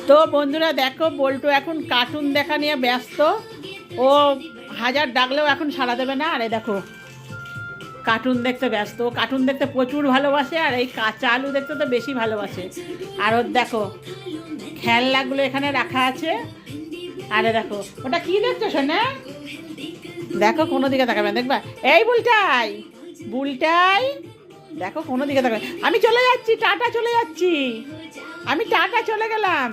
তো বন্ধুরা দেখো, বল্টু এখন কার্টুন দেখা নিয়ে ব্যস্ত। ও হাজার ডাকলেও এখন সাড়া দেবে না। আরে দেখো, কার্টুন দেখতে ব্যস্ত। কার্টুন দেখতে প্রচুর ভালোবাসে, আর এই কাঁচা আলু দেখতে তো বেশি ভালোবাসে। আর ওর দেখো খেলনাগুলো এখানে রাখা আছে। আরে দেখো, ওটা কি দেখছো শোনা? দেখো কোনো দিকে তাকাবে না, দেখবা? এই বুলটাই, বুলটাই দেখো কোনো দিকে তাকাবে। আমি চলে যাচ্ছি, টাটা চলে যাচ্ছি, আমি টাটা চলে গেলাম।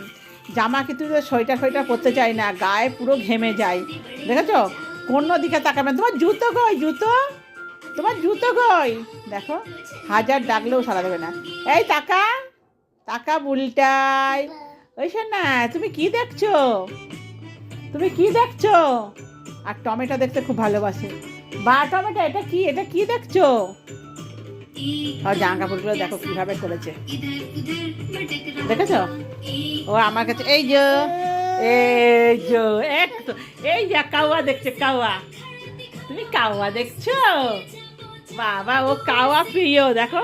জামা কিন্তু সোয়েটার ফোয়েটার পরতে চাই না, গায়ে পুরো ঘেমে যায়। দেখেছো কোনো দিকে তাকাবে না। তোমার জুতো কই? জুতো, তোমার জুতো কই? দেখো হাজার ডাকলেও সাড়া দেবে না। এই টাকা, টাকা বুলটাই। ওই শোন না, তুমি কি দেখছো? তুমি কি দেখছো? আর টমেটো দেখতে খুব ভালোবাসে। বা টমেটো, এটা কি, এটা কি দেখছো? আর জামা কাপড়গুলো দেখো কিভাবে করেছে, দেখেছো? ও আমার কাছে এই যে, এই যে একটু, এই যে কাওয়া দেখছে, কাওয়া। তুমি কাওয়া দেখছো? বাবা, ও কাওয়া প্রিয়। দেখো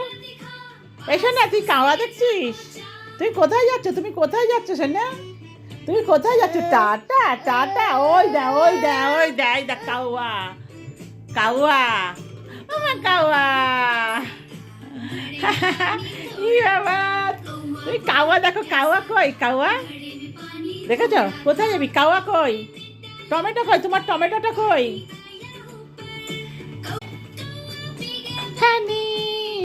এসো না, তুই কাওয়া দেখছিস? তুই কোথায় যাচ্ছ? তুমি কোথায় যাচ্ছ সোনা? তুমি কোথায় যাচ্ছ? Tata tata. ওই দা, ওই দা, ওই দা, এই দা কাওয়া, কাওয়া, আমার কাওয়া। ই বাবা, তুই কাওয়া দেখো, কাওয়া কই? কাওয়া দেখেছো? কোথায় যাবি? কাওয়া কই? টমেটো কই? তোমার টমেটোটা কই?